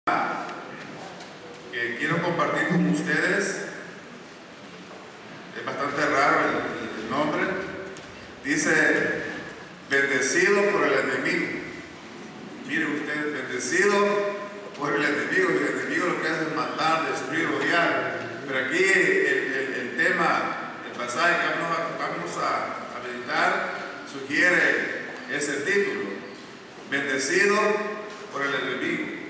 que quiero compartir con ustedes. Es bastante raro el nombre. Dice: bendecido por el enemigo. Mire usted, bendecido por el enemigo. Y el enemigo lo que hace es matar, destruir, odiar. Pero aquí el tema, el pasaje que vamos a meditar sugiere ese título: bendecido por el enemigo.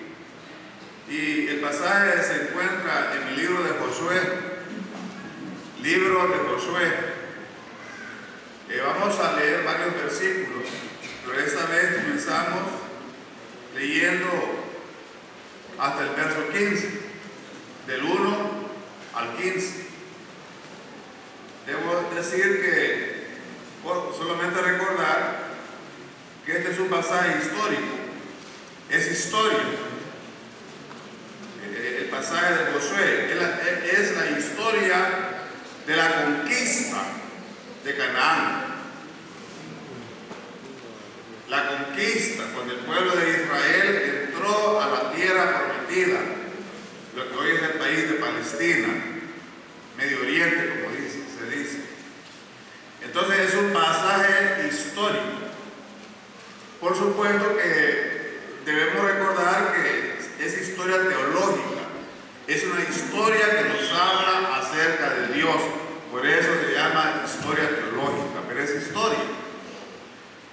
Y el pasaje se encuentra en el libro de Josué. Libro de Josué. Vamos a leer varios versículos, pero esta vez comenzamos leyendo hasta el verso 15, del 1 al 15. Debo decir que, solamente recordar que este es un pasaje histórico, es historia. El pasaje de Josué es la historia de la conquista de Canaán. La conquista, cuando el pueblo de Israel entró a la tierra prometida, lo que hoy es el país de Palestina, Medio Oriente, como se dice. Entonces es un pasaje histórico. Por supuesto que debemos recordar que es historia teológica, es una historia que nos habla acerca de Dios. Por eso se llama historia teológica, pero es historia.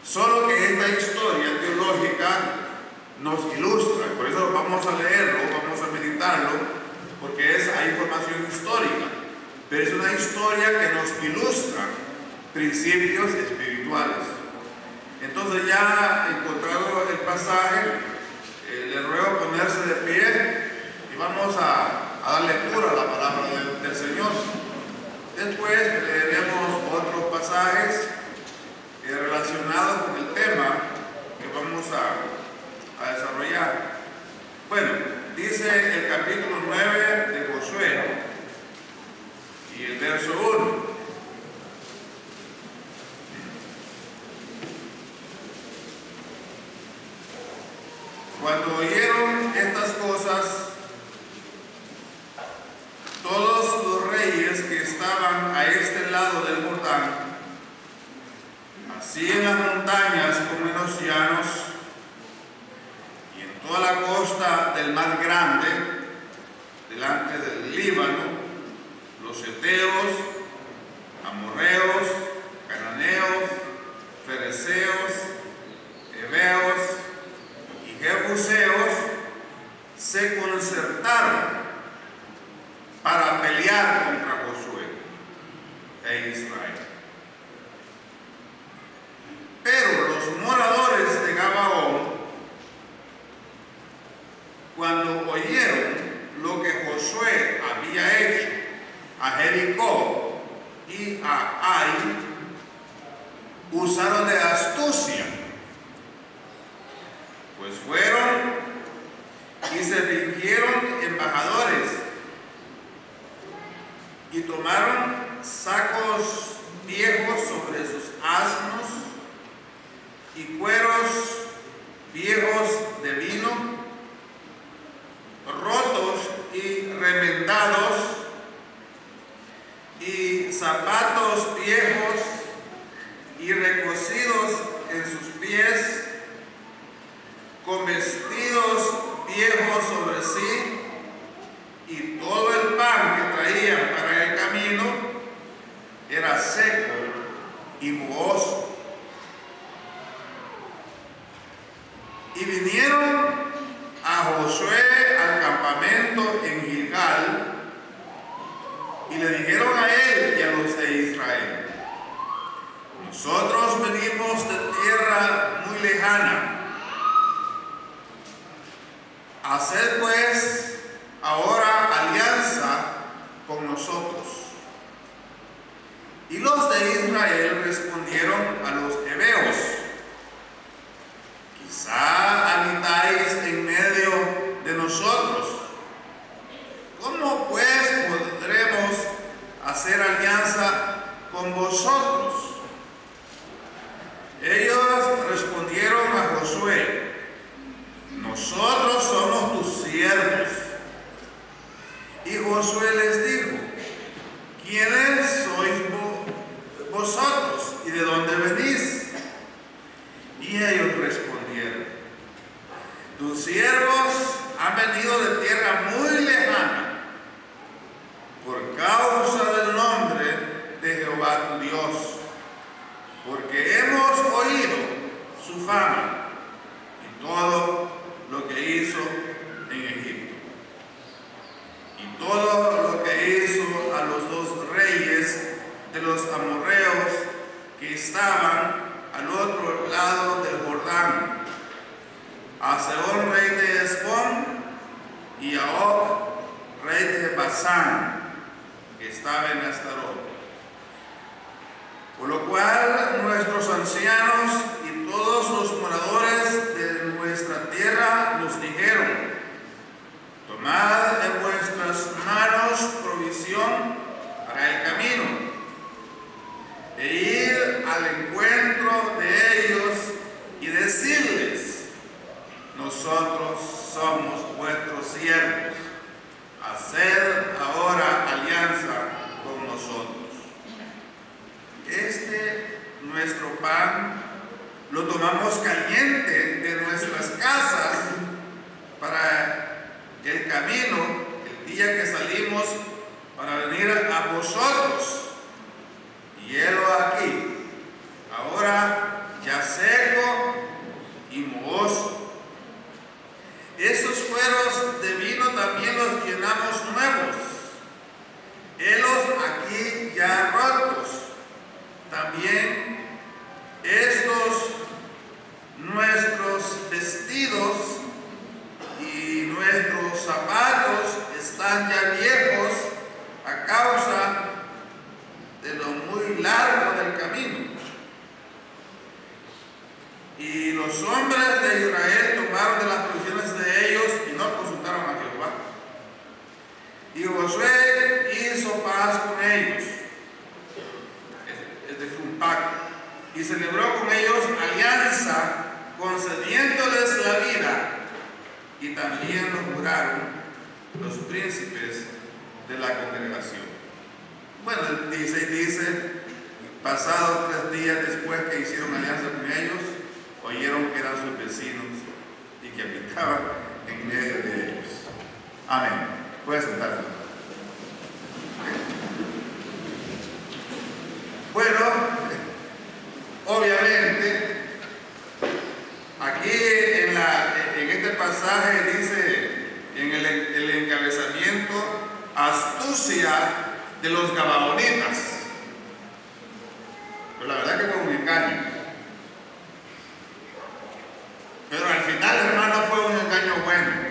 Solo que esta historia teológica nos ilustra, por eso vamos a leerlo, vamos a meditarlo, porque hay información histórica, pero es una historia que nos ilustra principios espirituales. Entonces, ya encontrado el pasaje, le ruego ponerse de pie y vamos a dar lectura a la palabra del Señor. Después leeremos otros pasajes relacionados con el tema que vamos a desarrollar. Bueno, dice el capítulo 9 de Josué y el verso 1. Cuando oyeron estas cosas, todos los reyes que estaban a este lado del Jordán, así en las montañas como en los llanos, y en toda la costa del mar grande, delante del Líbano, los heteos, amorreos, cananeos, fereceos, heveos y jebuseos, se concertaron para pelear contra Josué e Israel. Pero los moradores de Gabaón, cuando oyeron lo que Josué había hecho a Jericó y a Ai, usaron de astucia, pues fueron y se fingieron embajadores y tomaron sacos viejos sobre sus asnos y cueros viejos de vino, rotos y remendados, y zapatos viejos y recocidos en sus pies, con vestidos viejos sobre sí, y todo el pan que traían para el camino era seco y mohoso. Y vinieron a Josué al campamento en Gilgal y le dijeron a él y a los de Israel: nosotros venimos de tierra muy lejana. Haced pues ahora alianza con nosotros. Y los de Israel respondieron a los heveos: quizá habitáis en medio de nosotros. ¿Cómo pues podremos hacer alianza con vosotros? Ellos respondieron a Josué: nosotros somos tus siervos Josué les dijo: ¿quiénes sois vosotros y de dónde venís? Y ellos respondieron: tus siervos han venido de tierra muy lejana por causa del nombre de Jehová tu Dios, porque hemos oído su fama y todo lo que hizo en Egipto, y todo lo que hizo a los dos reyes de los amorreos que estaban al otro lado del Jordán, a Sehón rey de Hesbón y a Og rey de Basán, que estaba en Astarot. Por lo cual nuestros ancianos y todos los moradores de nuestra tierra nos dijeron: tomad en vuestras manos provisión para el camino, e ir al encuentro de ellos y decirles: nosotros somos vuestros siervos, haced ahora alianza con nosotros. Nuestro pan lo tomamos caliente de nuestras casas para el camino, el día que salimos para venir a vosotros, y helo aquí, ahora ya seco y mohoso. Esos cueros de vino también los llenamos nuevos, helos aquí ya rotos. También estos nuestros vestidos y nuestros zapatos están ya viejos a causa de lo muy largo del camino. Y los hombres de Israel tomaron de las provisiones de ellos y no consultaron a Jehová. Y Josué hizo paz con ellos, es decir, un pacto, y celebró con ellos alianza, concediéndoles la vida, y también lo juraron los príncipes de la congregación. Bueno, el 16 dice: pasados 3 días después que hicieron alianza con ellos, oyeron que eran sus vecinos y que habitaban en medio de ellos. Amén. Puede sentarse. Bueno, obviamente, aquí en este pasaje dice en el encabezamiento: astucia de los gabaonitas. Pero la verdad que fue un engaño. Pero al final, hermano, fue un engaño bueno.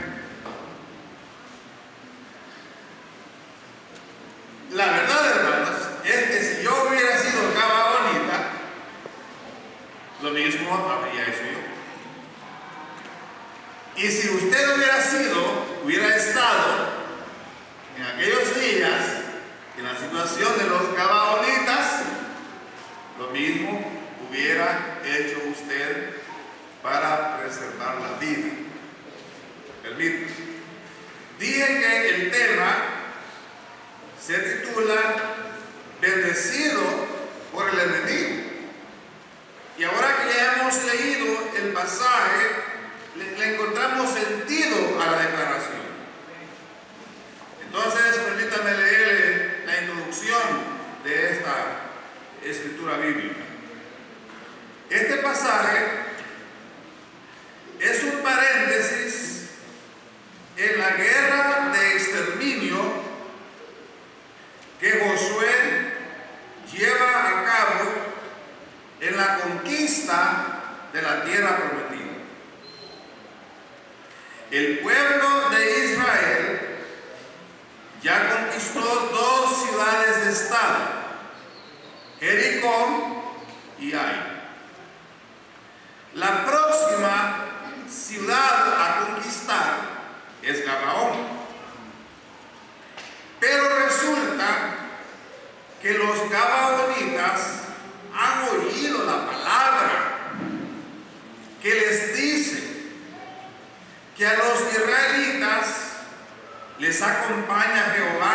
La verdad, hermanos, es que si yo hubiera sido gabaonita, lo mismo habría hecho yo. Y si usted hubiera estado en aquellos días en la situación de los gabaonitas, lo mismo hubiera hecho usted para preservar la vida. Permítame. Dije que el tema se titula Bendecido por el enemigo. Y ahora que ya hemos leído el pasaje, le encontramos sentido a la declaración. Entonces, permítame leerle la introducción de esta escritura bíblica. Este pasaje es un paréntesis en la guerra de exterminio que Josué lleva a cabo en la conquista de la tierra prometida. El pueblo de Israel ya conquistó 2 ciudades de estado, Jericó y Ai. La próxima ciudad a conquistar es Gabaón. Pero resulta que los gabaonitas han oído la palabra que les dice que a los israelitas les acompaña Jehová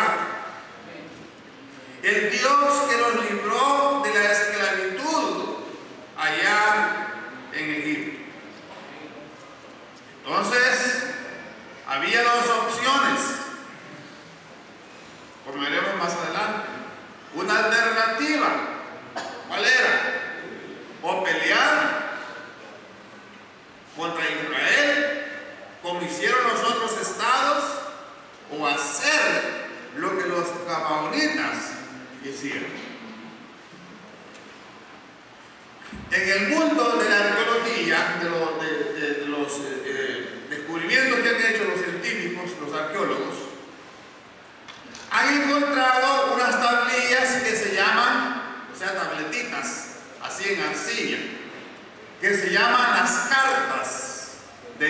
el Dios que los libró de la esclavitud allá en Egipto. Entonces, había dos opciones, como veremos más adelante. Una alternativa, ¿cuál era? O pelear contra Israel, como hicieron los otros estados, o hacer lo que los gabaonitas hicieron. En el mundo de la arqueología, de los descubrimientos que han hecho los científicos, los arqueólogos, han encontrado unas tablillas que se llaman, o sea, tabletitas, así en arcilla, que se llaman las cartas de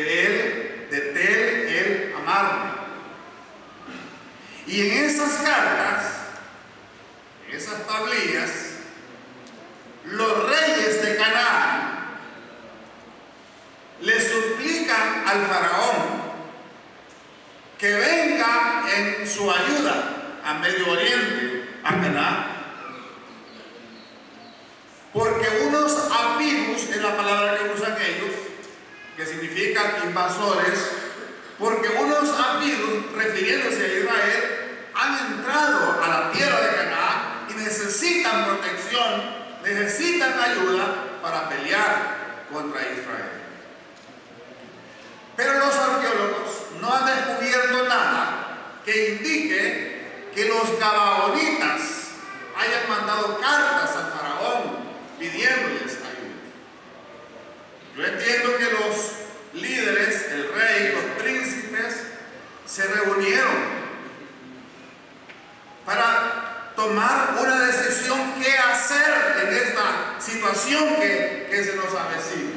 Tel el Amarna. Y en esas cartas, en esas tablillas, los reyes de Canaán le suplican al faraón que venga en su ayuda a Medio Oriente, a Canaán. Porque unos apirus, es la palabra que usan ellos, que significan invasores, porque unos apirus, refiriéndose a Israel, han entrado a la tierra de Canaán y necesitan protección, necesitan ayuda para pelear contra Israel. Pero los arqueólogos no han descubierto nada que indique que los gabaonitas hayan mandado cartas al faraón pidiéndoles ayuda. Yo entiendo que los líderes, el rey, los príncipes, se reunieron para tomar una decisión qué hacer en esta situación que se nos avecina.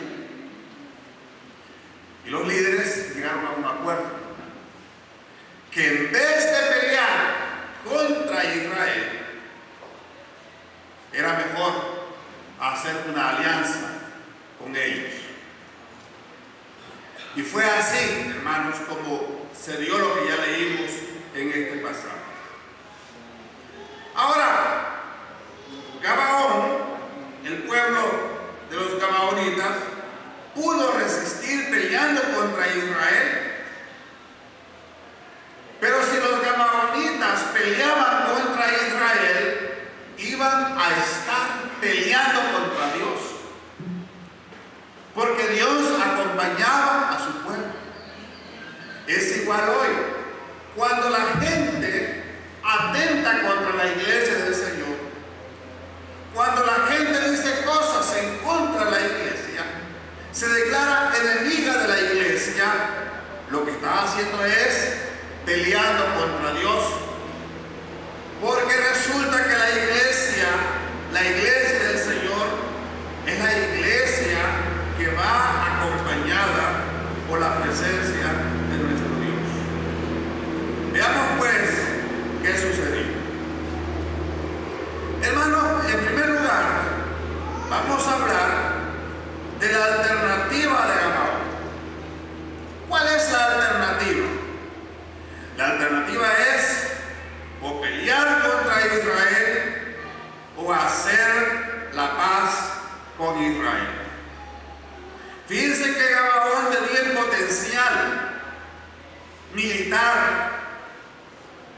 Y los líderes llegaron a un acuerdo que en vez de pelear contra Israel, era mejor hacer una alianza con ellos. Y fue así, hermanos, como se dio lo que ya leímos en este pasaje. Ahora, Gabaón, el pueblo de los gabaonitas, pudo resistir peleando contra Israel. Pero si los gabaonitas peleaban contra Israel, iban a estar peleando contra Dios. Porque Dios acompañaba a su pueblo. Es igual hoy. Cuando la gente atenta contra la iglesia del Señor, cuando la gente dice cosas en contra de la iglesia, se declara enemiga de la iglesia, lo que está haciendo es peleando contra Dios. Porque resulta que la iglesia del Señor, es la iglesia que va acompañada por la presencia de nuestro Dios. Veamos pues qué sucedió. Hermanos, en primer lugar, vamos a hablar de la alternativa de Gabaón. ¿Cuál es la alternativa? La alternativa es o pelear contra Israel o hacer la paz con Israel. Fíjense que Gabaón tenía el potencial militar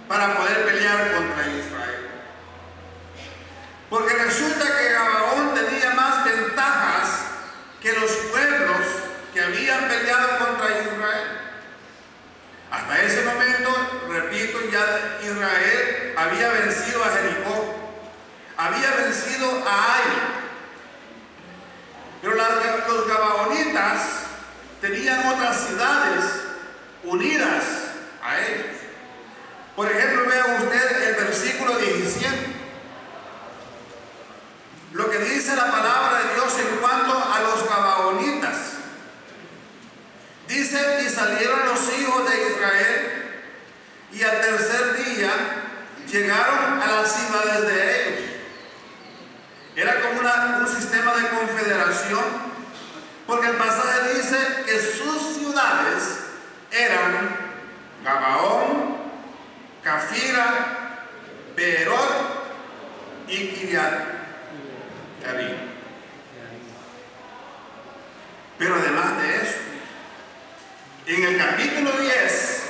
para poder pelear contra Israel. Porque resulta que Gabaón tenía más ventajas que los pueblos que habían peleado contra Israel. Hasta ese momento, repito, ya Israel había vencido a Jericó, había vencido a Ai. Pero los gabaonitas tenían otras ciudades unidas a ellos. Por ejemplo, vea usted el versículo 17. Lo que dice la palabra de Dios en cuanto a los gabaonitas. Dice: y salieron los hijos de Israel, y al tercer día llegaron a las ciudades de ellos. Era como un sistema de confederación, porque el pasaje dice que sus ciudades eran Gabaón, Cafira, Beerot Kiriat Jearim. Pero además de eso, en el capítulo 10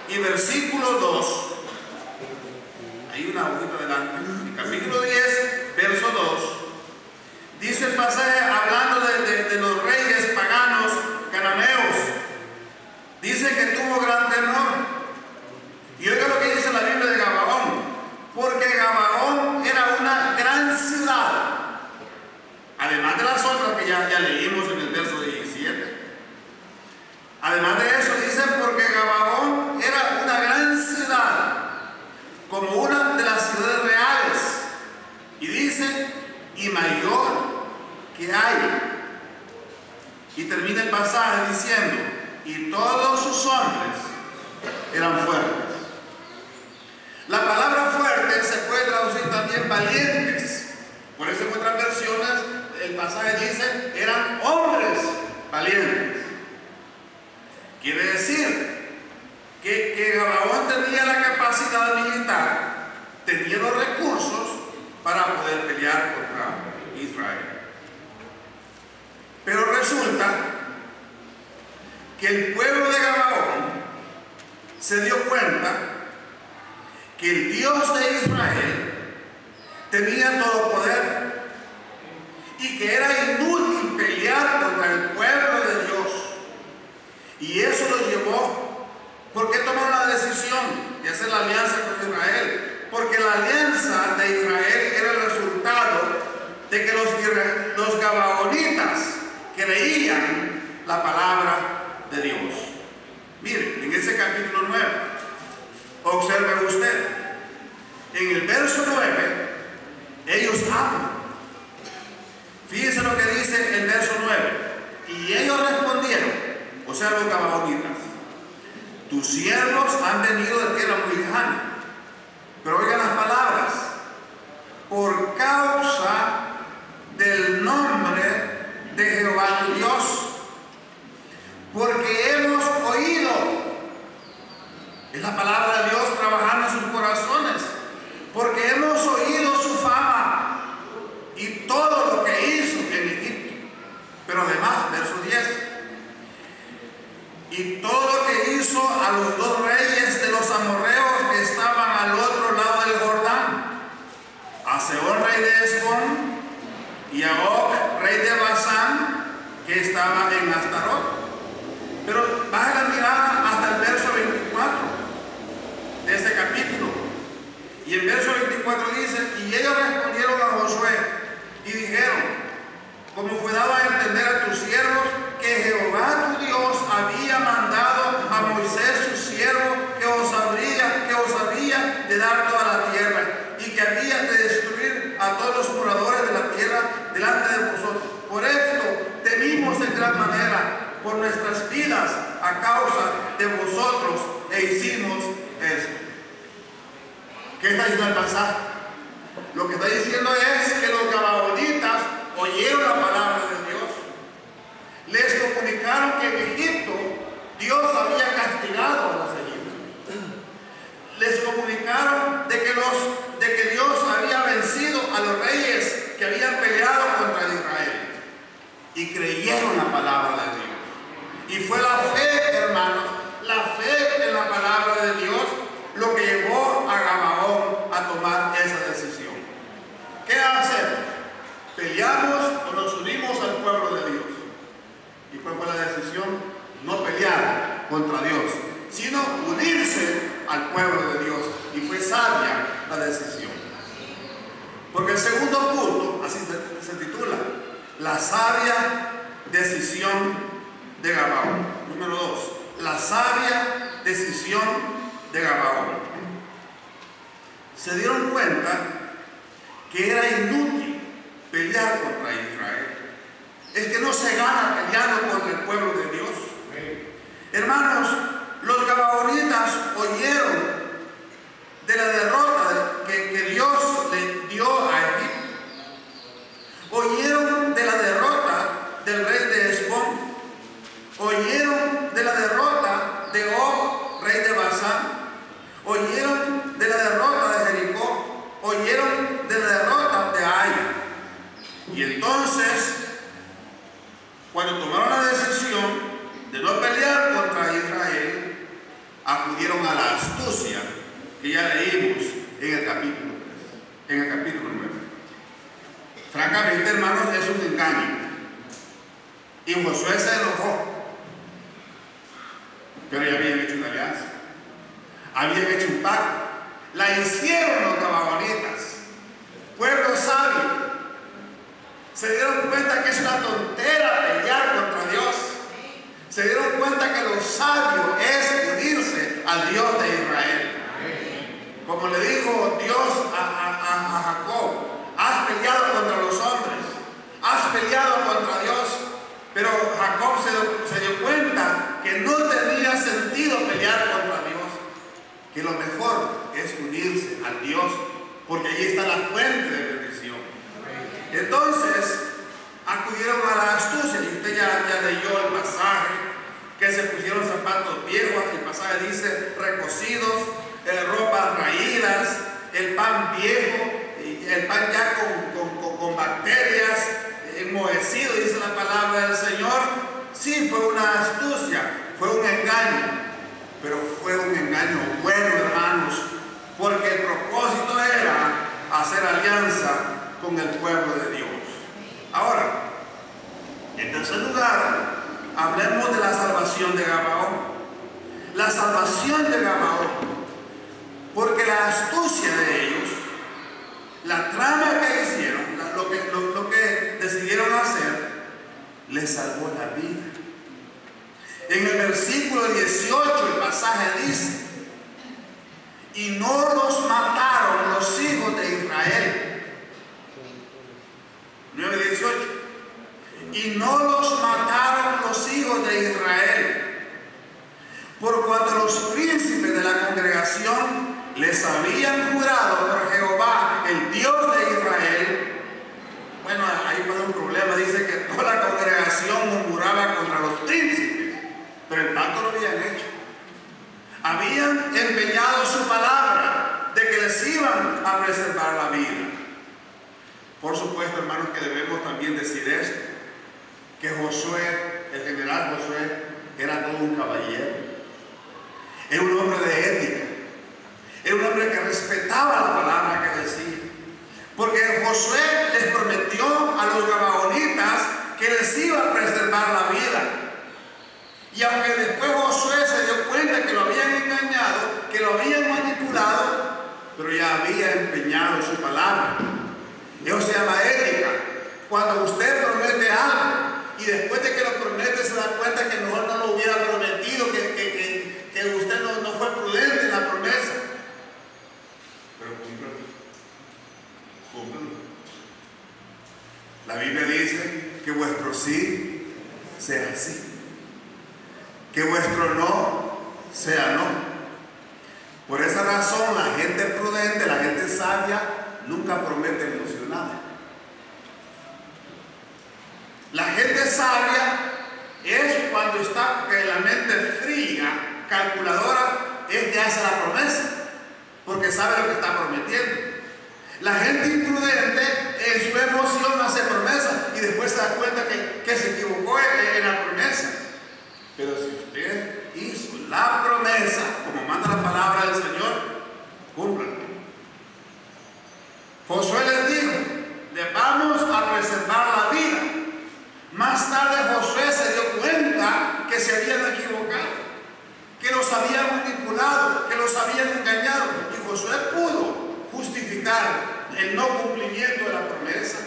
y versículo 2, hay una hojita adelante, el capítulo 10, verso 2, dice el pasaje hablando de los reyes paganos cananeos. Dice que tuvo gran temor. Y oiga lo que dice la Biblia de Gabaón, porque Gabaón era una gran ciudad, además de las otras que ya leímos en el verso 17. Además de eso dice, porque Gabaón era una gran ciudad, como una de las ciudades reales, y dice, y mayor que hay. Y termina el pasaje diciendo, y todos sus hombres eran fuertes. La palabra fuerte se puede traducir también valientes. Por eso en otras versiones el pasaje dice, eran hombres valientes. Quiere decir que Gabaón tenía la capacidad militar, tenía los recursos para poder pelear contra Israel. Pero resulta que el pueblo de Gabaón se dio cuenta que el Dios de Israel tenía todo poder y que era inútil pelear contra el pueblo de Dios. Y eso lo llevó, ¿por qué tomaron la decisión de hacer la alianza con Israel? Porque la alianza de Israel era el resultado de que los gabaonitas creían la palabra de Dios. Miren, en ese capítulo 9, observe usted, en el verso 9, ellos hablan. Fíjense lo que dice el verso 9. Y ellos respondieron, o sea, los gabaonitas, tus siervos han venido de tierra muy lejana. Pero oigan las palabras, por causa del nombre de Jehová tu Dios, porque hemos oído, es la palabra de Dios trabajando en sus corazones, porque hemos oído su fama y todo lo que hizo en Egipto. Pero además, verso 10, y todo lo que hizo a los dos reyes de los amorreos que estaban al otro lado del Jordán, a Sehón rey de Hesbón y a Og rey de Basán, que estaba en Astarot. Pero baja la mirada hasta el verso 24 de ese capítulo. Y el verso 24 dice, y ellos respondieron a Josué y dijeron, como fue dado a entender a tus siervos, que Jehová tu Dios había mandado a Moisés su siervo que os había de dar toda la tierra y que había de destruir a todos los moradores de la tierra delante de vosotros. Por esto temimos en gran manera por nuestras vidas a causa de vosotros e hicimos esto. ¿Qué está diciendo el pasaje? Lo que está diciendo es que los gabaonitas oyeron la palabra de Dios. Les comunicaron que en Egipto Dios había castigado a los egipcios. Les comunicaron de que Dios había vencido a los reyes que habían peleado contra Israel. Y creyeron la palabra de Dios. Y fue la fe, hermanos, la fe en la palabra de Dios lo que llevó a Gabaón a tomar esa decisión. ¿Qué hacer? ¿Peleamos o nos unimos al pueblo de Dios? ¿Y cuál fue la decisión? No pelear contra Dios, sino unirse al pueblo de Dios. Y fue sabia la decisión. Porque el segundo punto, así se titula, la sabia decisión de Gabaón. Número 2, la sabia decisión de Gabaón. Se dieron cuenta que era inútil pelear contra Israel. Es que no se gana peleando contra el pueblo de Dios. Hermanos, los gabaonitas oyeron de la derrota que Dios le dio a Egipto. Oyeron de la derrota del rey de Hesbón. Oyeron de la derrota de Og, rey de Basán. Oyeron de la derrota de Jericó. Oyeron de la derrota de Y entonces, cuando tomaron la decisión de no pelear contra Israel, acudieron a la astucia que ya leímos en el capítulo 3, en el capítulo 9. Francamente, hermanos, es un engaño. Y Josué se enojó. Pero ya habían hecho una alianza. Habían hecho un pacto. La hicieron los gabaonitas. Pueblo sabio. Se dieron cuenta que es una tontera pelear contra Dios. Se dieron cuenta que lo sabio es unirse al Dios de Israel. Como le dijo Dios a Jacob, has peleado contra los hombres, has peleado contra Dios. Pero Jacob se dio cuenta que no tenía sentido pelear contra Dios, que lo mejor es unirse al Dios, porque allí está la fuente de bendición. Entonces acudieron a la astucia, y usted ya leyó el pasaje, que se pusieron zapatos viejos. El pasaje dice recocidos, ropas raídas, el pan viejo, el pan ya con bacterias, enmohecido, dice la palabra del Señor. Sí, fue una astucia, fue un engaño, pero fue un engaño bueno, hermanos, porque el propósito era hacer alianza con el pueblo de Dios. Ahora, en tercer lugar, hablemos de la salvación de Gabaón. La salvación de Gabaón, porque la astucia de ellos, la trama que hicieron, lo que decidieron hacer, les salvó la vida. En el versículo 18 el pasaje dice: y no los mataron los hijos de Israel. 9:18. Y no los mataron los hijos de Israel, por cuanto los príncipes de la congregación les habían jurado por Jehová, el Dios de Israel. Bueno, ahí pasa un problema. Dice que toda la congregación murmuraba contra los príncipes, pero el pacto lo habían hecho. Habían empeñado su palabra de que les iban a preservar la vida. Por supuesto, hermanos, que debemos también decir esto, que Josué, el general Josué, era todo un caballero. Era un hombre de ética. Era un hombre que respetaba la palabra que decía. Porque Josué les prometió a los gabaonitas que les iba a preservar la vida. Y aunque después Josué se dio cuenta que lo habían engañado, que lo habían manipulado, pero ya había empeñado su palabra. Eso se llama ética. Cuando usted promete algo y después de que lo promete se da cuenta que mejor no lo hubiera prometido, que usted no fue prudente en la promesa. Pero cúmplelo. Cúmplelo. La Biblia dice que vuestro sí sea sí, que vuestro no sea no. Por esa razón la gente prudente, la gente sabia, nunca promete emocionada. La gente sabia es cuando está, que la mente fría, calculadora, es que hace la promesa, porque sabe lo que está prometiendo. La gente imprudente en su emoción hace promesas y después se da cuenta que se equivocó en la promesa. Pero si usted hizo la promesa, como manda la palabra del Señor, cúmplala. Josué les dijo: les vamos a preservar la vida. Más tarde Josué se dio cuenta que se habían equivocado, que los habían manipulado, que los habían engañado, y Josué pudo justificar el no cumplimiento de la promesa.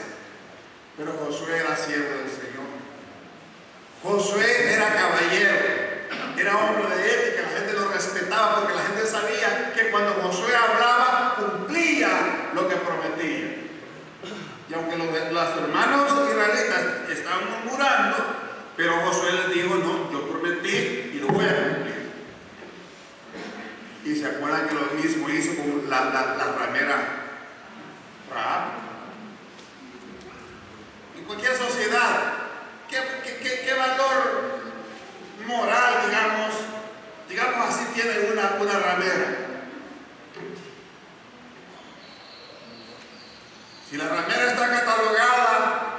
Pero Josué era siervo del Señor. Josué era caballero, era hombre de ética, la gente lo respetaba porque la gente sabía que cuando Josué hablaba cumplía lo que prometía. Y aunque los hermanos israelitas estaban murmurando, pero Josué les dijo: no, yo prometí y lo voy a cumplir. Y se acuerdan que lo mismo hizo con la ramera Rahab. En cualquier sociedad, ¿qué valor moral, digamos así, tiene una ramera? Si la ramera está catalogada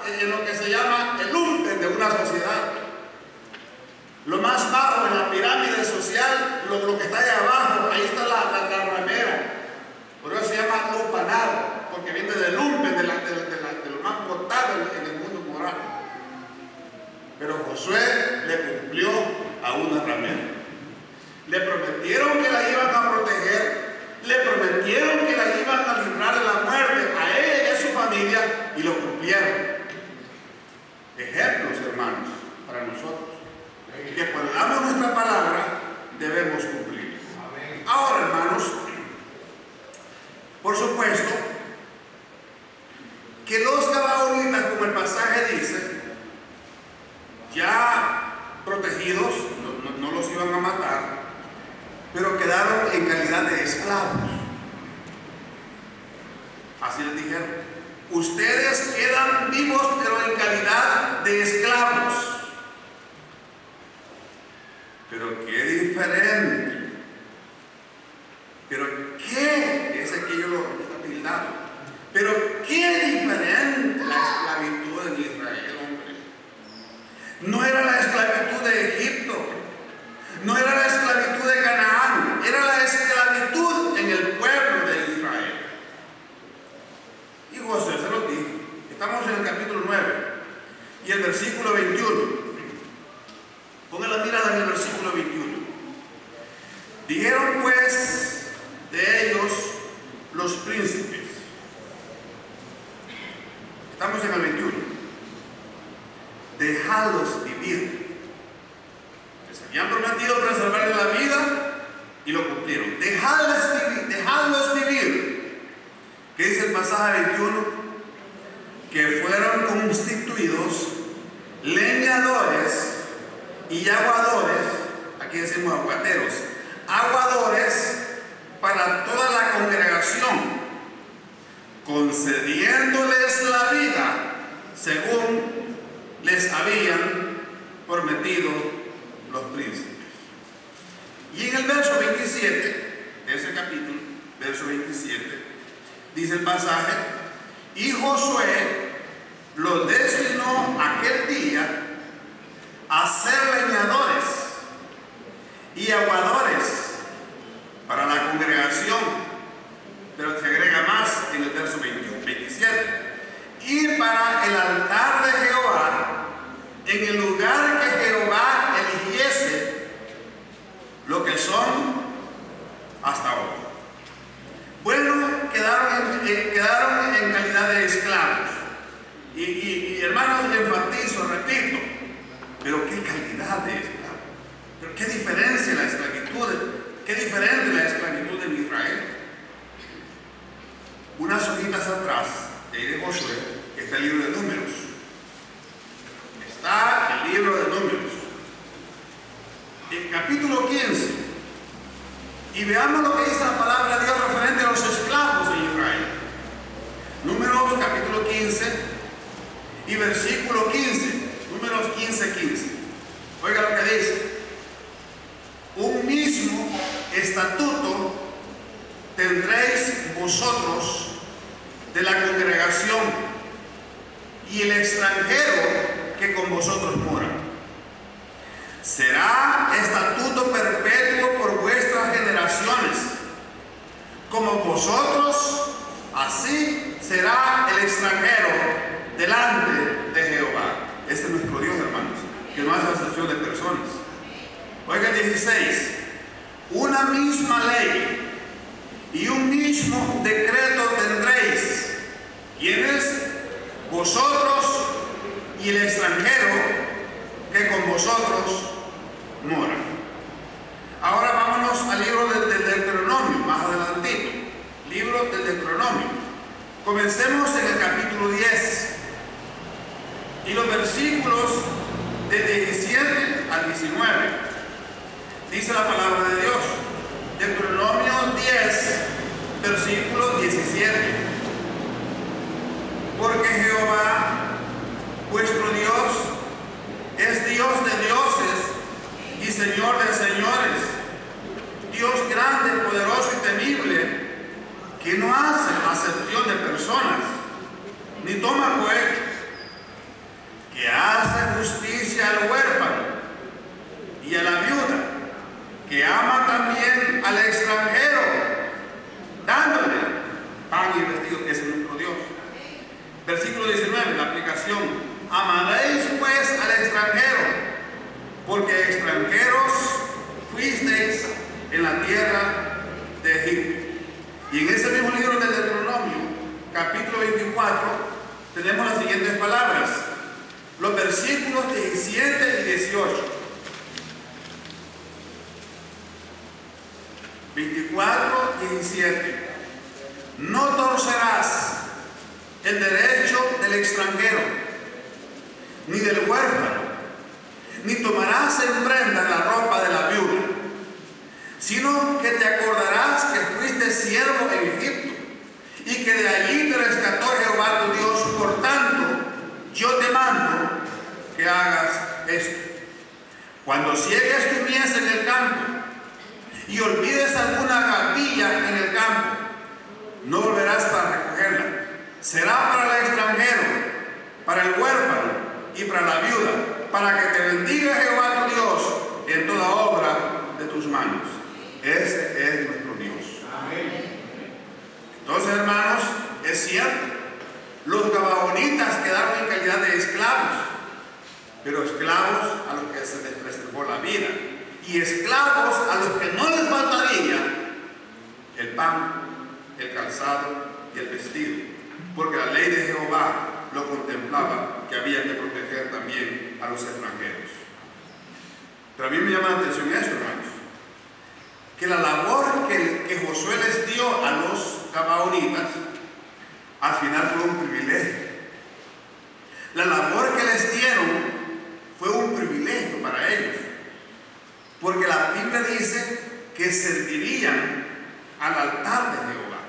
esclavos. Así les dijeron: ustedes quedan vivos, pero en calidad de esclavos. Pero qué diferente. Pero qué, es aquello lo está tildado. Pero qué diferente la esclavitud en Israel, hombre. No era la esclavitud de Egipto, no era la esclavitud de Canaán, era la esclavitud en el pueblo de Israel. Y Josué se lo dijo. Estamos en el capítulo 9 y el versículo 21. Pongan la mirada en el versículo 21. Dijeron pues de ellos los príncipes. Estamos en el 21. Dejadlos vivir. Les habían prometido preservarles la vida y lo cumplieron. Dejadlos vivir. ¿Qué dice el pasaje 21? Que fueron constituidos leñadores y aguadores, aquí decimos aguateros, aguadores para toda la congregación, concediéndoles la vida según les habían prometido los príncipes. Y en el verso 27 de ese capítulo, verso 27, dice el pasaje: y Josué los destinó aquel día a ser leñadores y aguadores para la congregación. Pero se agrega más en el verso 27: y para el altar de Jehová, en el lugar que Jehová eligiese, lo que son hasta hoy. Bueno, quedaron en calidad de esclavos. Y hermanos, enfatizo, repito, pero qué calidad de esclavo, pero qué diferencia la esclavitud, qué diferente la esclavitud en Israel. Unas hojitas atrás de Josué está el libro de Números. Está el libro de Números, en capítulo 15, y veamos lo que dice la palabra de Dios referente a los esclavos en Israel. Números capítulo 15 y versículo 15. Números 15:15. Oiga lo que dice: un mismo estatuto tendréis vosotros de la congregación y el extranjero que con vosotros mora. Será estatuto perpetuo por vuestras generaciones. Como vosotros, así será el extranjero delante de Jehová. Este es nuestro Dios, hermanos, que no hace acepción de personas. Oiga, 16. Una misma ley y un mismo decreto tendréis. ¿Quiénes? Vosotros y el extranjero que con vosotros mora. Ahora vámonos al libro del Deuteronomio, más adelantito. Libro del Deuteronomio. Comencemos en el capítulo 10 y los versículos de 17 al 19. Dice la palabra de Dios. Deuteronomio 10, versículo 17. Porque Jehová, vuestro Dios, es Dios de dioses y Señor de señores, Dios grande, poderoso y temible, que no hace acepción de personas, ni toma cohecho, que hace justicia al huérfano y a la viuda, que ama también al extranjero, dándole pan y vestido. Ese es nuestro Dios. Versículo 19, la aplicación: amaréis pues al extranjero, porque extranjeros fuisteis en la tierra de Egipto. Y en ese mismo libro del Deuteronomio, capítulo 24, tenemos las siguientes palabras, los versículos 17 y 18. 24, 17. No torcerás el derecho del extranjero, ni del huérfano, ni tomarás en prenda la ropa de la viuda, sino que te acordarás que fuiste cuando ciegues tu mies en el campo y olvides alguna gavilla en el campo, no volverás para recogerla. Será para el extranjero, para el huérfano y para la viuda, para que te bendiga Jehová tu Dios en toda obra de tus manos. Ese es nuestro Dios. Amén. Entonces, hermanos, es cierto, los gabaonitas quedaron en calidad de esclavos, pero esclavos a los que se les preservó la vida, y esclavos a los que no les faltaría el pan, el calzado y el vestido, porque la ley de Jehová lo contemplaba, que había que proteger también a los extranjeros. Pero a mí me llama la atención esto, hermanos, que la labor que Josué les dio a los gabaonitas, al final fue un privilegio. La labor que les dieron fue un privilegio para ellos, porque la Biblia dice que servirían al altar de Jehová.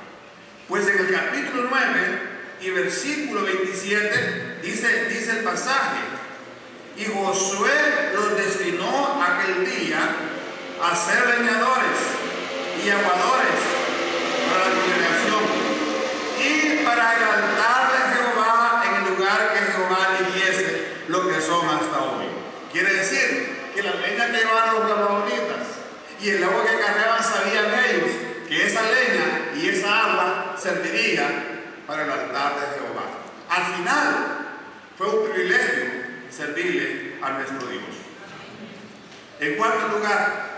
Pues en el capítulo 9 y versículo 27 dice el pasaje: y Josué los destinó aquel día a ser leñadores y aguadores para la congregación y para el altar de Jehová en el lugar que Jehová eligiese, lo que son hasta hoy. Quiere decir que la leña que llevaban los gabaonitas y el agua que cargaban, sabían ellos que esa leña y esa agua serviría para el altar de Jehová. Al final fue un privilegio servirle a nuestro Dios. En cuarto lugar,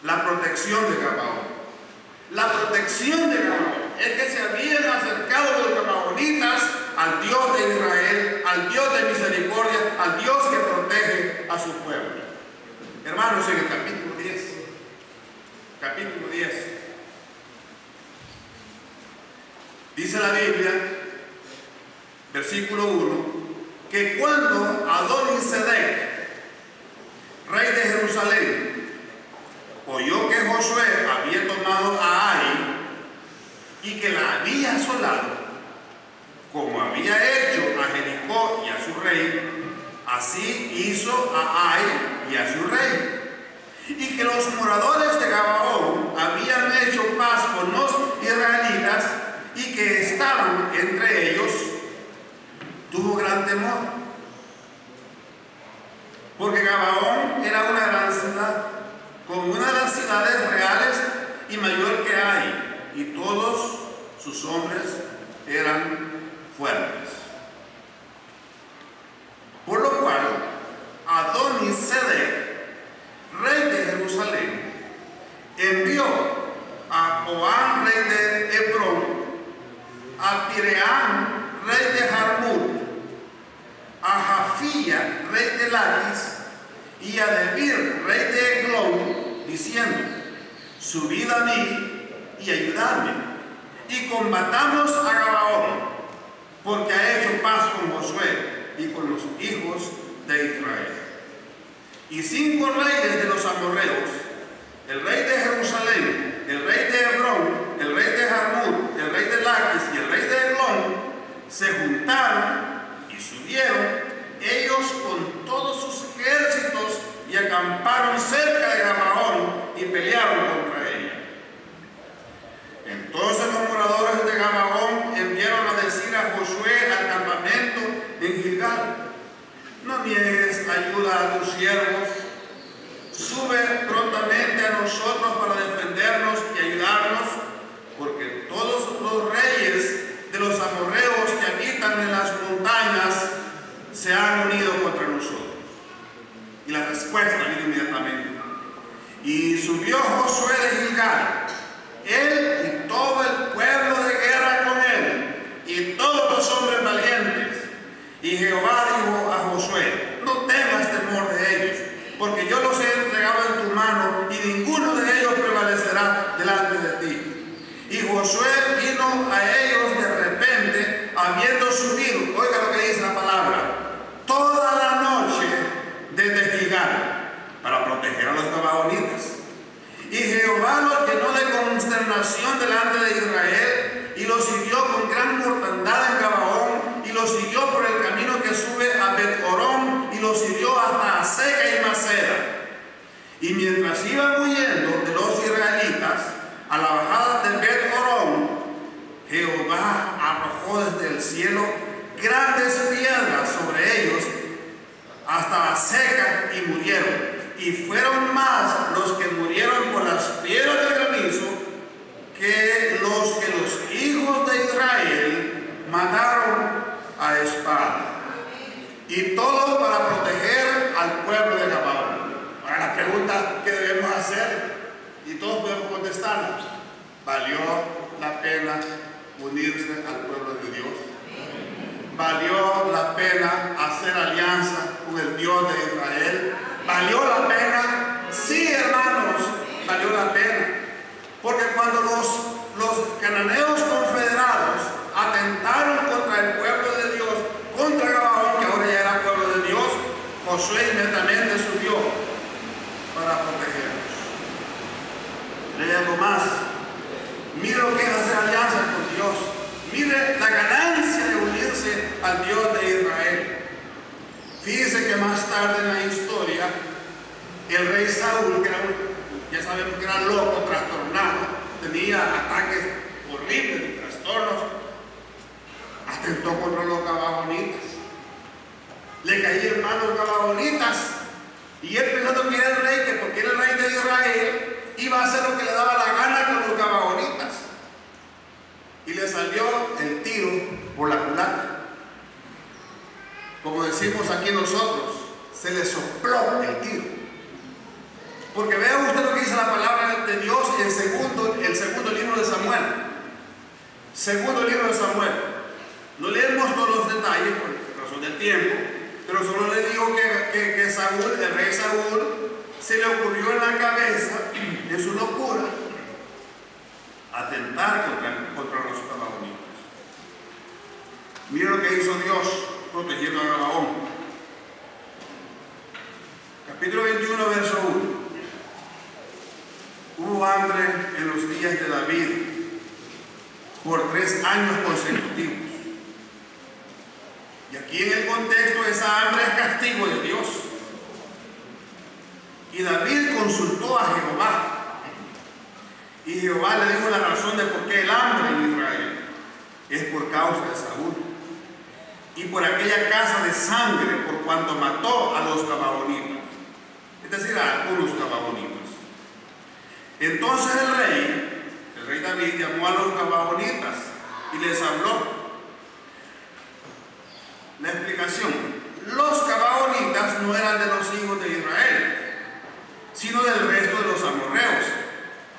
la protección de Gabaón. La protección de Gabaón es que se habían acercado los gabaonitas al Dios de Israel, al Dios de misericordia, al Dios que protege a su pueblo. Hermanos, en el capítulo 10, dice la Biblia, versículo 1, que cuando Adonisedec, rey de Jerusalén, oyó que Josué había tomado a Ai y que la había asolado, como había hecho a Jericó y a su rey, así hizo a Ai y a su rey. Y que los moradores de Gabaón habían hecho paz con los israelitas y que estaban entre ellos, tuvo gran temor, porque Gabaón era una gran ciudad, como una de las ciudades reales y mayor que hay, y todos sus hombres eran fuertes. Por lo cual, Adonisedec, rey de Jerusalén, envió a Joán, rey de Hebrón, a Pireán, rey de Jarmut, a Jafía, rey de Laquis, y a Debir, rey de Eglón, diciendo: subid a mí y ayudadme, y combatamos a Gabaón, porque ha hecho paz con Josué y con los hijos de Israel. Y 5 reyes de los amorreos, el rey de Jerusalén, el rey de Hebrón, el rey de Jarmut, el rey de Laquis y el rey de Eglón, se juntaron y subieron ellos con todos sus ejércitos y acamparon cerca de Gabaón y pelearon contra ella. Entonces los moradores de Gabaón enviaron a decir a Josué al campamento en Gilgal: no niegues ayuda a tus siervos, sube prontamente a nosotros para defendernos y ayudarnos, porque todos los reyes de los amorreos que habitan en las montañas se han unido contra nosotros. Y la respuesta vino inmediatamente. Y subió Josué de Gilgal, él y todo el pueblo de guerra con él, y todos los hombres valientes. Y Jehová dijo a Josué: no tengas temor de ellos, porque yo los he entregado en tu mano, y ninguno de ellos prevalecerá delante de ti. Y Josué vino a ellos de repente, habiendo subido, oiga lo que dice la palabra, toda la noche desde Gilgal, para proteger a los gabaonitas. Y Jehová los llenó de consternación delante de Israel, y los hirió con gran mortandad en Gabaón, y los siguió por el camino que sube a Bet-Horón, y los los hirió hasta Azeca y Maceda. Y mientras iban huyendo de los israelitas a la bajada de Bet-Horón, Jehová arrojó desde el cielo grandes piedras sobre ellos hasta Azeca y murieron. Y fueron más los que murieron por las piedras del granizo que los hijos de Israel mataron a espada. Y todo para proteger al pueblo de Gabaón. Ahora la pregunta que debemos hacer, y todos podemos contestarla: ¿valió la pena unirse al pueblo de Dios? ¿Valió la pena hacer alianza con el Dios de Israel? ¿Valió la pena? Sí, hermanos, valió la pena. Porque cuando los cananeos confederados atentaron contra el pueblo de Dios, contra Gabaón, que ahora ya era pueblo de Dios, Josué inmediatamente subió para protegerlos. Hay algo más. Mire lo que es hacer alianza con Dios. Mire la ganancia de unirse al Dios de Israel. Fíjese que más tarde en la historia, el rey Saúl, que era ya sabemos que era loco, trastornado, tenía ataques horribles y trastornos, atentó contra los gababonitas. Le caían mal los gababonitas, y él pensando que era el rey, que porque era el rey de Israel, iba a hacer lo que le daba la gana con los gababonitas. Y le salió el tiro por la culata. Como decimos aquí nosotros, se le sopló el tiro. Porque vea usted lo que dice la palabra de Dios en el segundo libro de Samuel. Segundo libro de Samuel. No leemos todos los detalles por razón del tiempo, pero solo le digo que Saúl, el rey Saúl, se le ocurrió en la cabeza, en su locura, atentar contra los gababonitas. Mira lo que hizo Dios protegiendo a Gabaón. Capítulo 21, verso 1. Hubo hambre en los días de David por 3 años consecutivos. Y aquí en el contexto, esa hambre es castigo de Dios. Y David consultó a Jehová. Y Jehová le dijo la razón de por qué el hambre en Israel es por causa de Saúl y por aquella casa de sangre, por cuanto mató a los gababonitas, es decir, a algunos gababonitas. Entonces el rey David llamó a los gababonitas y les habló. La explicación: los gababonitas no eran de los hijos de Israel, sino del resto de los amorreos,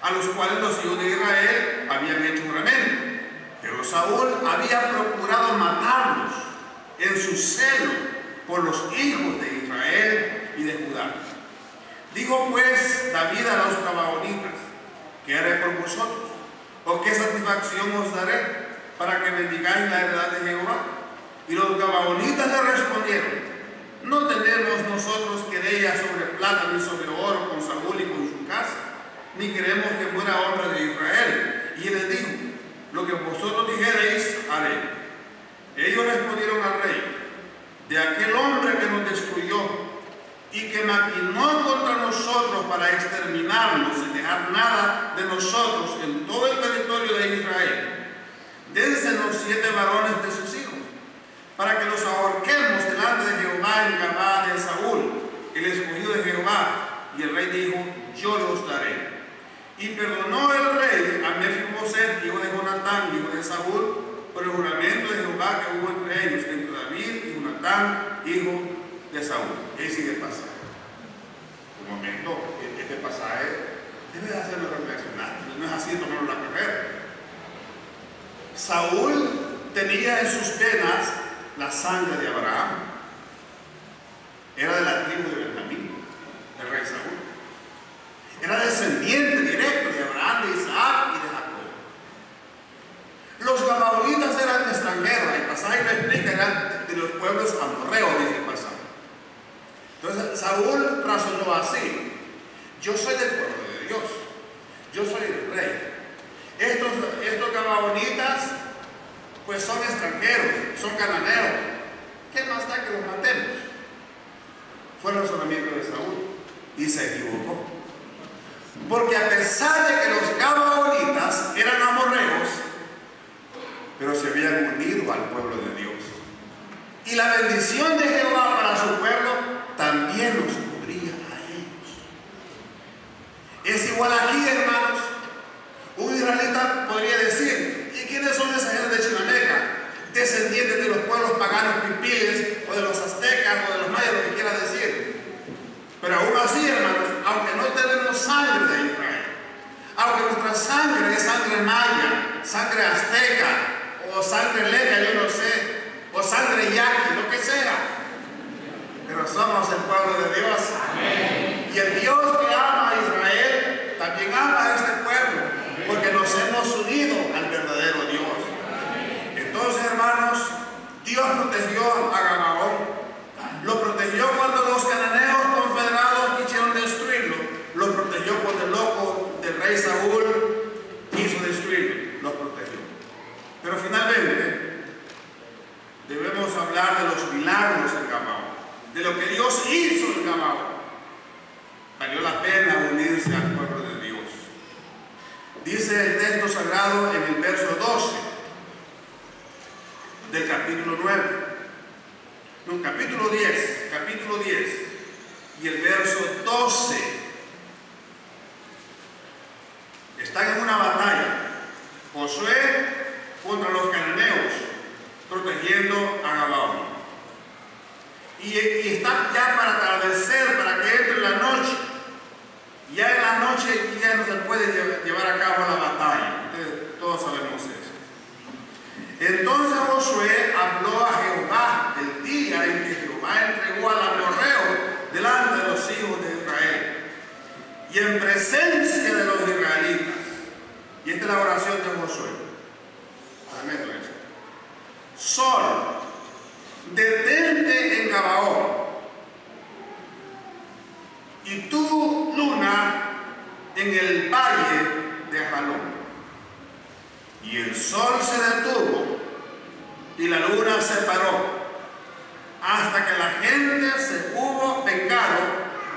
a los cuales los hijos de Israel habían hecho juramento. Pero Saúl había procurado matarlos en su celo por los hijos de Israel y de Judá. Dijo pues David a los gababonitas: ¿qué haré por vosotros? ¿O qué satisfacción os daré para que bendigáis la heredad de Jehová? Y los gababonitas le respondieron: no tenemos nosotros querella sobre plata ni sobre oro con Saúl y con su casa, ni queremos que muera hombre de Israel. Y él les dijo: lo que vosotros dijereis, haré. Ellos respondieron al rey: de aquel hombre que nos destruyó y que maquinó contra nosotros para exterminarnos y dejar nada de nosotros en todo el territorio de Israel, dénsenos 7 varones de sus hijos, para que los ahorquemos delante de Jehová en Gabá de Saúl, el escogido de Jehová. Y el rey dijo: yo los daré. Y perdonó el rey a Mefiboset, hijo de Jonatán, hijo de Saúl, por el juramento de Jehová que hubo entre ellos, entre David y Jonatán, hijo de Saúl. Ahí sigue el pasaje. Un momento, este pasaje debe hacerlo reflexionar. No es así tomarlo la carrera. Saúl tenía en sus venas la sangre de Abraham. Era de la tribu de Benjamín, el rey Saúl. Era descendiente directo de Abraham, de Isaac y de Jacob. Los gababonitas eran extranjeros. El pasaje lo explica, eran de los pueblos amorreos, dice el pasaje. Entonces Saúl razonó así: yo soy del pueblo de Dios, yo soy el rey. Estos gababonitas pues son extranjeros, son cananeos. ¿Qué más da que los matemos? Fue el razonamiento de Saúl y se equivocó. Porque a pesar de que los gabaonitas eran amorreos, pero se habían unido al pueblo de Dios. Y la bendición de Jehová para su pueblo también los cubría a ellos. Es igual aquí, hermanos. Un israelita podría decir: ¿y quiénes son esas gentes de Chinameca? Descendientes de los pueblos paganos pipiles, o de los aztecas, o de los mayas, lo que quiera decir. Pero aún así, hermanos, aunque no tenemos sangre de Israel, aunque nuestra sangre es sangre maya, sangre azteca, o sangre leca, yo no sé, o sangre yaqui, lo que sea, pero somos el pueblo de Dios. Amén. Y el Dios que ama a Israel también ama a este pueblo, porque nos hemos unido al verdadero Dios. Entonces, hermanos, Dios protegió a Gabaón. Lo protegió cuando los cananeos confederados quisieron destruirlo. Lo protegió cuando el loco del rey Saúl quiso destruirlo. Lo protegió. Pero finalmente debemos hablar de los milagros en Gabaón, de lo que Dios hizo en Gabaón. Valió la pena unirse al pueblo de Dios. Dice el texto sagrado en el verso 12 del capítulo 9. No, capítulo 10 y el verso 12. Están en una batalla. Josué contra los cananeos, protegiendo a Gabaón. Y está ya para atardecer, para que entre la noche. Ya en la noche ya no se puede llevar a cabo la batalla. Ustedes, todos sabemos eso. Entonces Josué habló a Jehová el día en que Jehová entregó al amorreo delante de los hijos de Israel y en presencia de los israelitas. Y esta es la oración de Josué. Tremendo esto. Sol, detente en Gabaón, y tú, luna, en el valle de Ajalón. Y el sol se detuvo y la luna se paró hasta que la gente se hubo vengado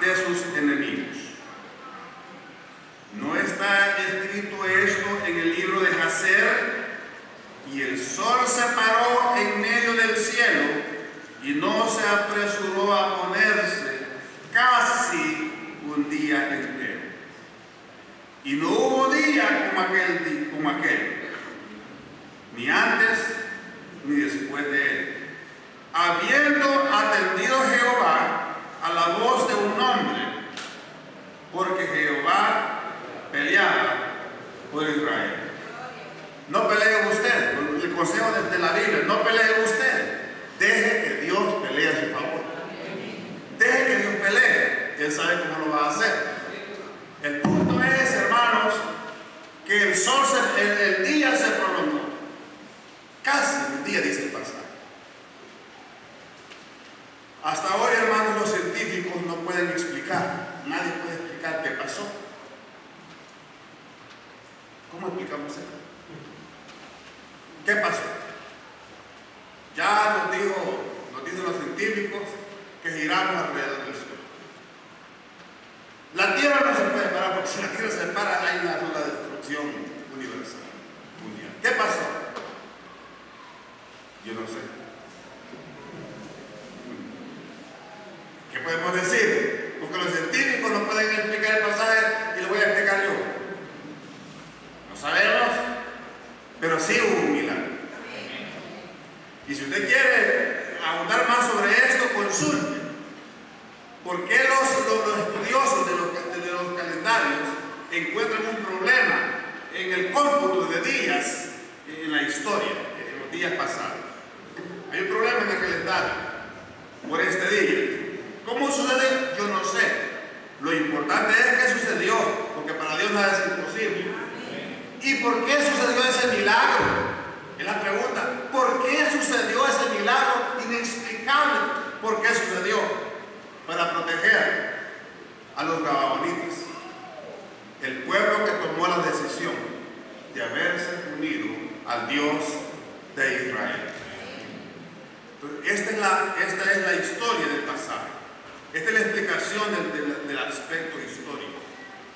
de sus enemigos. ¿No está escrito esto en el libro de Jacer? Y el sol se paró en medio del cielo y no se apresuró a ponerse casi un día entero. Y no hubo día como aquel, ni antes ni después de él, habiendo atendido Jehová a la voz de un hombre, porque Jehová peleaba por Israel. No pelee usted, el consejo de la Biblia, no pelee usted, deje que Dios pelee a su favor. Deje que Dios pelee, Él sabe cómo lo va a hacer. El punto es, hermanos, que el día se prolongó. Casi un día, dice el pasaje. Hasta hoy, hermanos, los científicos no pueden explicar. Nadie puede explicar qué pasó. ¿Cómo explicamos esto? ¿Qué pasó? Ya nos dicen los científicos que giramos alrededor del sol. La Tierra no se puede parar, porque si la Tierra se para hay una sola destrucción universal, mundial. ¿Qué pasó? Yo no sé. ¿Qué podemos decir? Porque los científicos no pueden explicar el pasaje y lo voy a explicar yo. No sabemos, pero sí hubo un milagro. Y si usted quiere abundar más sobre esto, consulte. ¿Por qué los estudiosos de los calendarios encuentran un problema en el cómputo de días en la historia, en los días pasados? Hay un problema en el calendario por este día. ¿Cómo sucede? Yo no sé. Lo importante es qué sucedió, porque para Dios nada es imposible. ¿Y por qué sucedió ese milagro? Es la pregunta. ¿Por qué sucedió ese milagro inexplicable? ¿Por qué sucedió? Para proteger a los gabaonitas, el pueblo que tomó la decisión de haberse unido al Dios de Israel. Entonces, esta es la historia del pasaje. Esta es la explicación del aspecto histórico.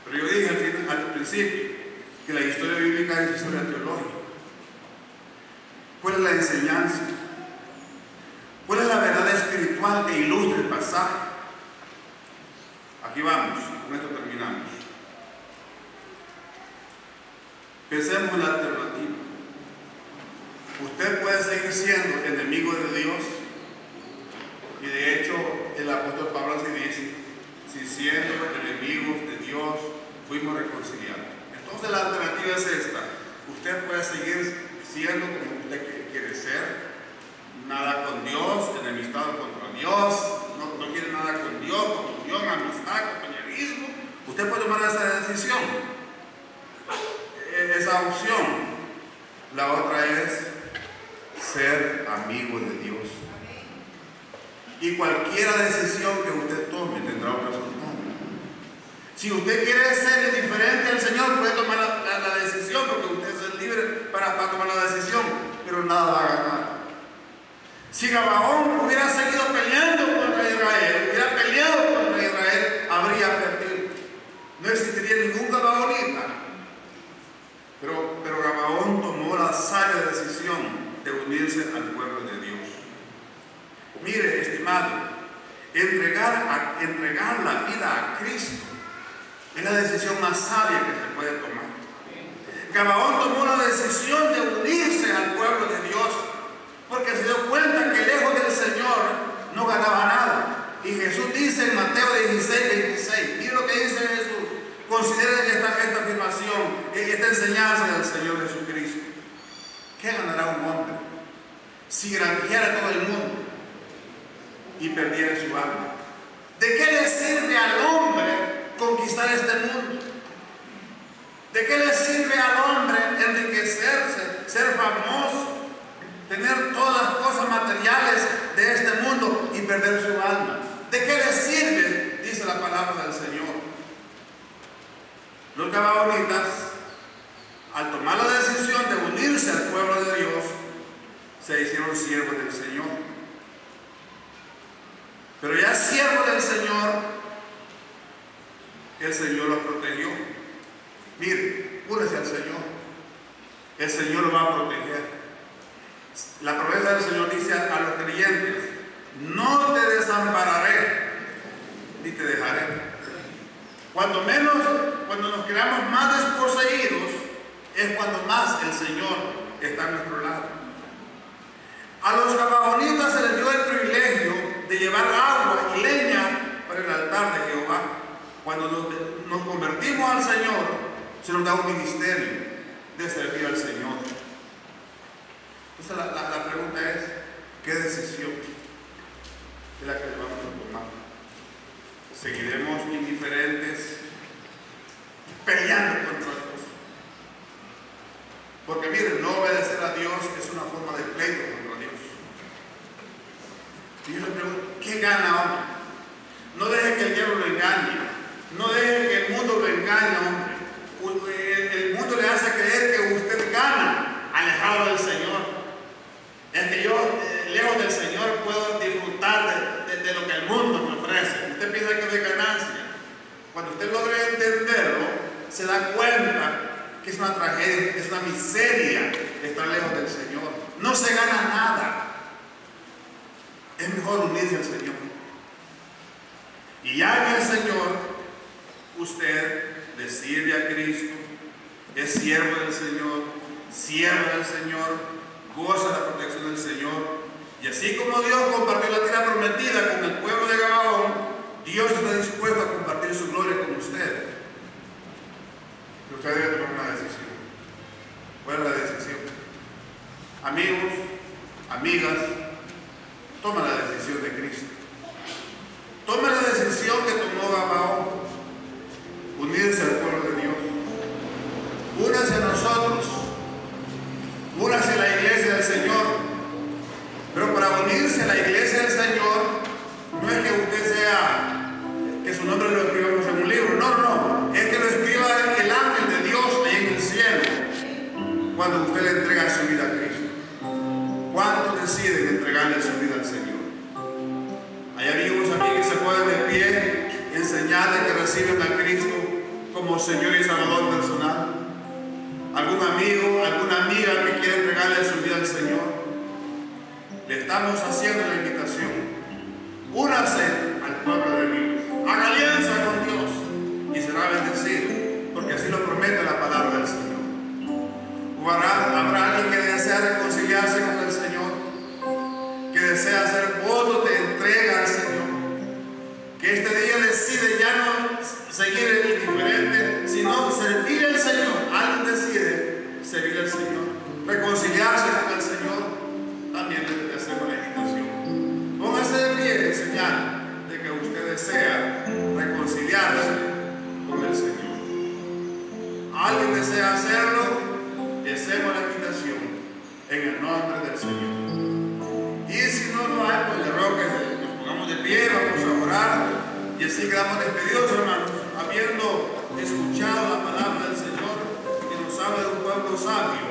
Pero yo dije al principio que la historia bíblica es historia teológica. ¿Cuál es la enseñanza? ¿Cuál es la verdad espiritual que ilustra el pasaje? Aquí vamos, con esto terminamos. Pensemos en la alternativa. Usted puede seguir siendo enemigo de Dios, y de hecho el apóstol Pablo así dice: si siendo enemigos de Dios fuimos reconciliados. Entonces la alternativa es esta: usted puede seguir siendo como usted quiere ser, nada con Dios, enemistado contra Dios, no quiere nada con Dios, comunión, amistad, compañerismo. Usted puede tomar esa decisión, esa opción. La otra es ser amigo de Dios. Y cualquier decisión que usted tome tendrá un resultado. Si usted quiere ser indiferente al Señor, puede tomar la decisión, porque usted es libre para tomar la decisión, pero nada va a ganar. Si Gabaón hubiera seguido peleando contra Israel, hubiera peleado contra Israel, habría perdido. No existiría ningún gabaonita. Pero Gabaón tomó la sabia decisión de unirse al pueblo de Dios. Mire, estimado, entregar la vida a Cristo es la decisión más sabia que se puede tomar. Gabaón tomó la decisión de unirse al pueblo de Dios, porque se dio cuenta que lejos del Señor no ganaba nada. Y Jesús dice en Mateo 16:26, mire lo que dice Jesús. Consideren esta afirmación, esta enseñanza del Señor Jesucristo. ¿Qué ganará un hombre si granjeara todo el mundo y perdiera su alma? ¿De qué le sirve al hombre conquistar este mundo? ¿De qué le sirve al hombre enriquecerse, ser famoso, tener todas las cosas materiales de este mundo y perder su alma? ¿De qué le sirve? Dice la palabra del Señor. Los gabaonitas, al tomar la decisión de unirse al pueblo de Dios, se hicieron siervos del Señor. Pero ya siervos del Señor, el Señor los protegió. Mire, únese al Señor. El Señor lo va a proteger. La promesa del Señor dice a los creyentes: no te desampararé, ni te dejaré. Cuando nos creamos más desposeídos, es cuando más el Señor está a nuestro lado. A los gabaonitas se les dio el privilegio de llevar agua y leña para el altar de Jehová. Cuando nos convertimos al Señor, se nos da un ministerio de servir al Señor. Entonces la pregunta es: ¿qué decisión es la que vamos a tomar? ¿Seguiremos indiferentes, peleando contra Dios? Porque miren, no obedecer a Dios es una forma de pleito contra Dios. Y yo le pregunto: ¿qué gana, hombre? No deje que el diablo lo engañe. No deje que el mundo lo engañe, hombre. El mundo le hace creer que usted gana alejado del Señor. Es que yo, lejos del Señor, puedo disfrutar de lo que el mundo me ofrece. Usted piensa que es de ganancia. Cuando usted logra entenderlo, se da cuenta que es una tragedia, que es una miseria estar lejos del Señor. No se gana nada. Es mejor unirse al Señor. Y ya en el Señor, usted le sirve a Cristo, es siervo del Señor, siervo del Señor, goza la protección del Señor. Y así como Dios compartió la tierra prometida con el pueblo de Gabaón, Dios está dispuesto a compartir su gloria con usted. Pero usted debe tomar una decisión. ¿Cuál es la decisión? Amigos, amigas, toma la decisión de Cristo. Toma la decisión que tomó Gabaón: unirse al pueblo de Dios. Únase a nosotros. Únase a la iglesia del Señor. Pero para unirse a la iglesia del Señor, no es que usted sea, que su nombre lo escribamos en un libro. No. Es que lo escriba el ángel de Dios ahí en el cielo, cuando usted le entrega su vida a Cristo. ¿Cuántos deciden entregarle su vida al Señor? Hay amigos aquí que se pueden señal de que reciben a Cristo como Señor y Salvador personal? ¿Algún amigo, alguna amiga que quiere entregarle su vida al Señor? Le estamos haciendo la invitación. Únase al pueblo de Dios. Haga alianza con Dios y será bendecido, porque así lo promete la palabra del Señor. ¿O habrá alguien que desea reconciliarse con el Señor? Que desea hacer voto de entrega al Señor. Que este día decide ya no seguir el indiferente, sino servir al Señor. Alguien decide servir al Señor, reconciliarse con el Señor. También le hacemos la invitación. Póngase de pie en señal de que usted desea reconciliarse con el Señor. ¿Alguien desea hacerlo? Le hacemos la invitación en el nombre del Señor. Y si no lo hay, pues le ruego que nos pongamos de pie, vamos a orar y así quedamos despedidos, hermanos, habiendo escuchado la palabra del Señor que nos habla de un pueblo sabio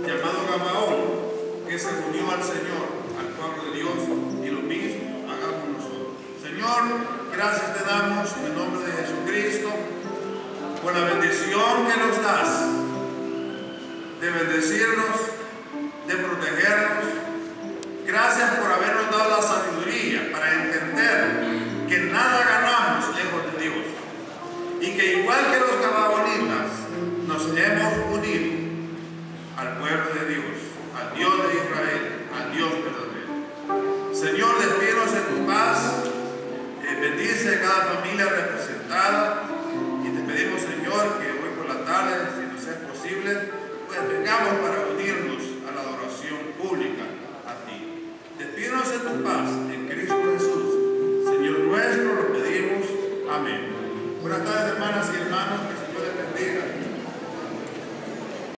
llamado Gabaón, que se unió al Señor, al pueblo de Dios, y lo mismo hagamos nosotros. Señor, gracias te damos en el nombre de Jesucristo por la bendición que nos das de bendecirnos, de protegernos. Gracias por habernos dado la sabiduría para entender que nada ganamos lejos de Dios y que igual que los gabaonitas nos hemos unido al pueblo de Dios, al Dios de Israel, al Dios verdadero. Señor, despídenos en tu paz, bendice a cada familia representada y te pedimos, Señor, que hoy por la tarde, si nos es posible, pues vengamos para unirnos a la adoración pública a ti. Despídenos en tu paz, en Cristo Jesús, Señor nuestro, lo pedimos. Amén. Buenas tardes, hermanas y hermanos, que el Señor les bendiga.